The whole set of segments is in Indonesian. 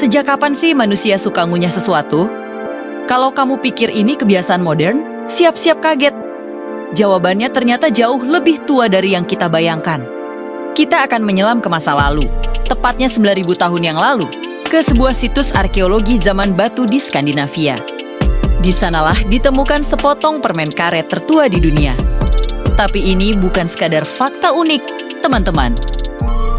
Sejak kapan sih manusia suka ngunyah sesuatu? Kalau kamu pikir ini kebiasaan modern, siap-siap kaget. Jawabannya ternyata jauh lebih tua dari yang kita bayangkan. Kita akan menyelam ke masa lalu, tepatnya 9.000 tahun yang lalu, ke sebuah situs arkeologi zaman batu di Skandinavia. Di sanalah ditemukan sepotong permen karet tertua di dunia. Tapi ini bukan sekadar fakta unik, teman-teman.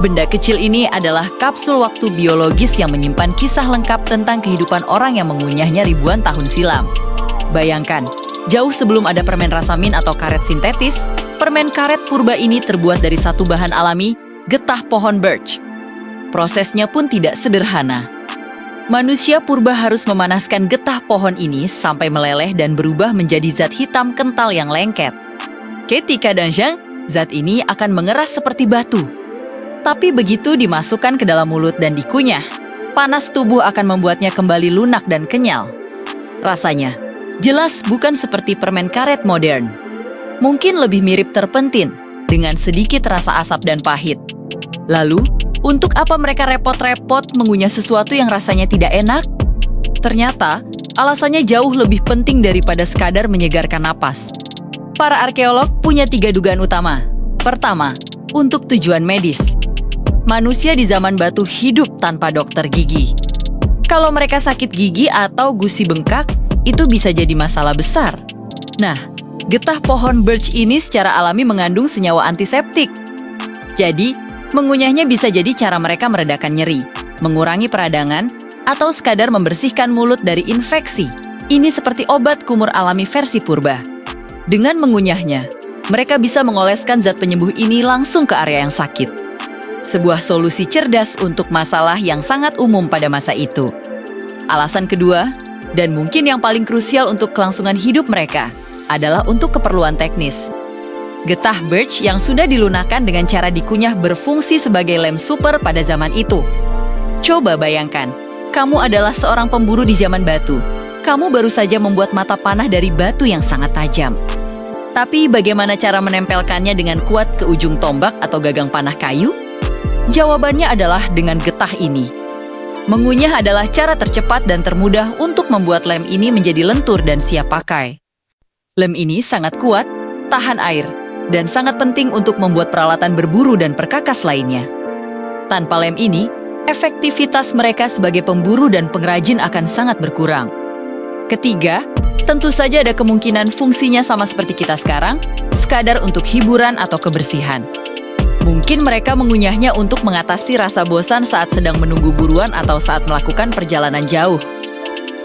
Benda kecil ini adalah kapsul waktu biologis yang menyimpan kisah lengkap tentang kehidupan orang yang mengunyahnya ribuan tahun silam. Bayangkan, jauh sebelum ada permen rasamin atau karet sintetis, permen karet purba ini terbuat dari satu bahan alami, getah pohon birch. Prosesnya pun tidak sederhana. Manusia purba harus memanaskan getah pohon ini sampai meleleh dan berubah menjadi zat hitam kental yang lengket. Ketika danjang, zat ini akan mengeras seperti batu. Tapi begitu dimasukkan ke dalam mulut dan dikunyah, panas tubuh akan membuatnya kembali lunak dan kenyal. Rasanya jelas bukan seperti permen karet modern. Mungkin lebih mirip terpentin, dengan sedikit rasa asap dan pahit. Lalu, untuk apa mereka repot-repot mengunyah sesuatu yang rasanya tidak enak? Ternyata, alasannya jauh lebih penting daripada sekadar menyegarkan napas. Para arkeolog punya 3 dugaan utama. Pertama, untuk tujuan medis. Manusia di zaman batu hidup tanpa dokter gigi. Kalau mereka sakit gigi atau gusi bengkak, itu bisa jadi masalah besar. Nah, getah pohon birch ini secara alami mengandung senyawa antiseptik. Jadi, mengunyahnya bisa jadi cara mereka meredakan nyeri, mengurangi peradangan, atau sekadar membersihkan mulut dari infeksi. Ini seperti obat kumur alami versi purba. Dengan mengunyahnya, mereka bisa mengoleskan zat penyembuh ini langsung ke area yang sakit. Sebuah solusi cerdas untuk masalah yang sangat umum pada masa itu. Alasan kedua, dan mungkin yang paling krusial untuk kelangsungan hidup mereka, adalah untuk keperluan teknis. Getah birch yang sudah dilunakkan dengan cara dikunyah berfungsi sebagai lem super pada zaman itu. Coba bayangkan, kamu adalah seorang pemburu di zaman batu. Kamu baru saja membuat mata panah dari batu yang sangat tajam. Tapi bagaimana cara menempelkannya dengan kuat ke ujung tombak atau gagang panah kayu? Jawabannya adalah dengan getah ini. Mengunyah adalah cara tercepat dan termudah untuk membuat lem ini menjadi lentur dan siap pakai. Lem ini sangat kuat, tahan air, dan sangat penting untuk membuat peralatan berburu dan perkakas lainnya. Tanpa lem ini, efektivitas mereka sebagai pemburu dan pengrajin akan sangat berkurang. Ketiga, tentu saja ada kemungkinan fungsinya sama seperti kita sekarang, sekadar untuk hiburan atau kebersihan. Mungkin mereka mengunyahnya untuk mengatasi rasa bosan saat sedang menunggu buruan atau saat melakukan perjalanan jauh.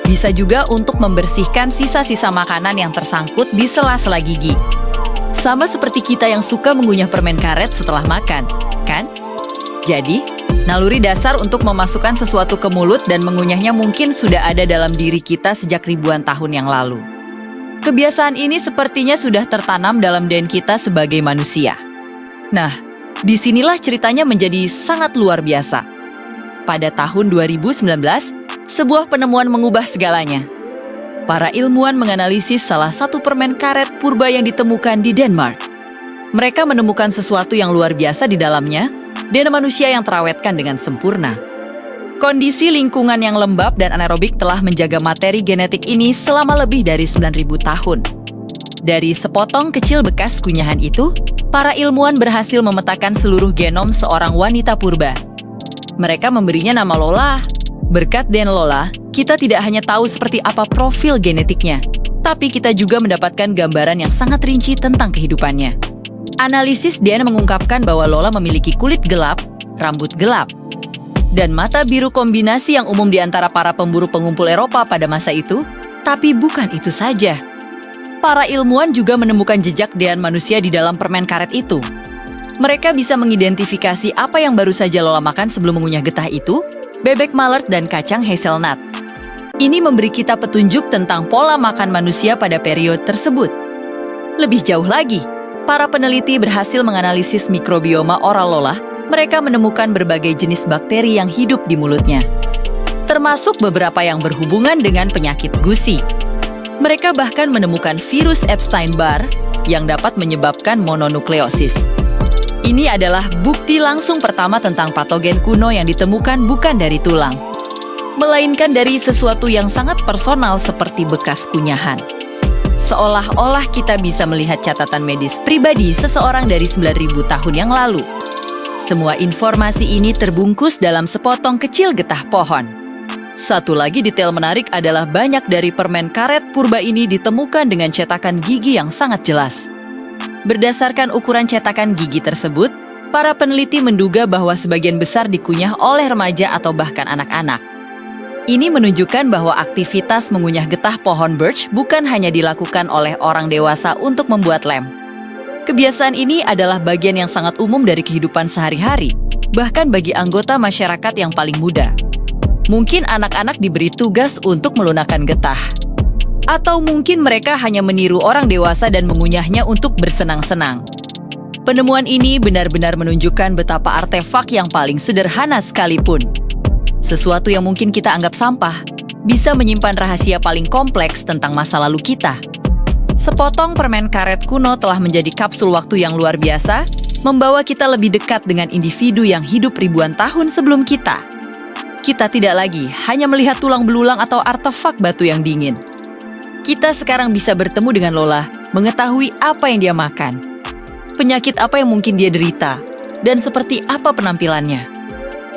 Bisa juga untuk membersihkan sisa-sisa makanan yang tersangkut di sela-sela gigi. Sama seperti kita yang suka mengunyah permen karet setelah makan, kan? Jadi, naluri dasar untuk memasukkan sesuatu ke mulut dan mengunyahnya mungkin sudah ada dalam diri kita sejak ribuan tahun yang lalu. Kebiasaan ini sepertinya sudah tertanam dalam DNA kita sebagai manusia. Nah, disinilah ceritanya menjadi sangat luar biasa. Pada tahun 2019, sebuah penemuan mengubah segalanya. Para ilmuwan menganalisis salah satu permen karet purba yang ditemukan di Denmark. Mereka menemukan sesuatu yang luar biasa di dalamnya, DNA manusia yang terawetkan dengan sempurna. Kondisi lingkungan yang lembab dan anaerobik telah menjaga materi genetik ini selama lebih dari 9.000 tahun. Dari sepotong kecil bekas kunyahan itu, para ilmuwan berhasil memetakan seluruh genom seorang wanita purba. Mereka memberinya nama Lola. Berkat DNA Lola, kita tidak hanya tahu seperti apa profil genetiknya, tapi kita juga mendapatkan gambaran yang sangat rinci tentang kehidupannya. Analisis DNA mengungkapkan bahwa Lola memiliki kulit gelap, rambut gelap, dan mata biru kombinasi yang umum di antara para pemburu pengumpul Eropa pada masa itu. Tapi bukan itu saja. Para ilmuwan juga menemukan jejak DNA manusia di dalam permen karet itu. Mereka bisa mengidentifikasi apa yang baru saja Lola makan sebelum mengunyah getah itu, bebek Malert dan kacang hazelnut. Ini memberi kita petunjuk tentang pola makan manusia pada periode tersebut. Lebih jauh lagi, para peneliti berhasil menganalisis mikrobioma oral Lola. Mereka menemukan berbagai jenis bakteri yang hidup di mulutnya, termasuk beberapa yang berhubungan dengan penyakit gusi. Mereka bahkan menemukan virus Epstein-Barr yang dapat menyebabkan mononukleosis. Ini adalah bukti langsung pertama tentang patogen kuno yang ditemukan bukan dari tulang. melainkan dari sesuatu yang sangat personal seperti bekas kunyahan. Seolah-olah kita bisa melihat catatan medis pribadi seseorang dari 9.000 tahun yang lalu. Semua informasi ini terbungkus dalam sepotong kecil getah pohon. Satu lagi detail menarik adalah banyak dari permen karet purba ini ditemukan dengan cetakan gigi yang sangat jelas. Berdasarkan ukuran cetakan gigi tersebut, para peneliti menduga bahwa sebagian besar dikunyah oleh remaja atau bahkan anak-anak. Ini menunjukkan bahwa aktivitas mengunyah getah pohon birch bukan hanya dilakukan oleh orang dewasa untuk membuat lem. Kebiasaan ini adalah bagian yang sangat umum dari kehidupan sehari-hari, bahkan bagi anggota masyarakat yang paling muda. Mungkin anak-anak diberi tugas untuk melunakkan getah. Atau mungkin mereka hanya meniru orang dewasa dan mengunyahnya untuk bersenang-senang. Penemuan ini benar-benar menunjukkan betapa artefak yang paling sederhana sekalipun, sesuatu yang mungkin kita anggap sampah, bisa menyimpan rahasia paling kompleks tentang masa lalu kita. Sepotong permen karet kuno telah menjadi kapsul waktu yang luar biasa, membawa kita lebih dekat dengan individu yang hidup ribuan tahun sebelum kita. Kita tidak lagi hanya melihat tulang belulang atau artefak batu yang dingin. Kita sekarang bisa bertemu dengan Lola, mengetahui apa yang dia makan, penyakit apa yang mungkin dia derita, dan seperti apa penampilannya.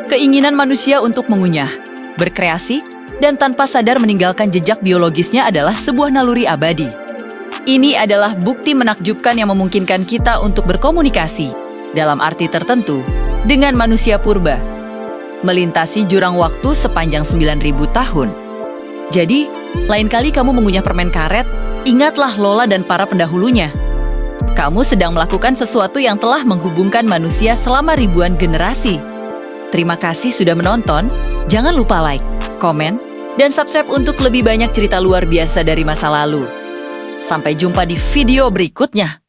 Keinginan manusia untuk mengunyah, berkreasi, dan tanpa sadar meninggalkan jejak biologisnya adalah sebuah naluri abadi. Ini adalah bukti menakjubkan yang memungkinkan kita untuk berkomunikasi, dalam arti tertentu, dengan manusia purba, melintasi jurang waktu sepanjang 9.000 tahun. Jadi, lain kali kamu mengunyah permen karet, ingatlah Lola dan para pendahulunya. Kamu sedang melakukan sesuatu yang telah menghubungkan manusia selama ribuan generasi. Terima kasih sudah menonton. Jangan lupa like, komen, dan subscribe untuk lebih banyak cerita luar biasa dari masa lalu. Sampai jumpa di video berikutnya.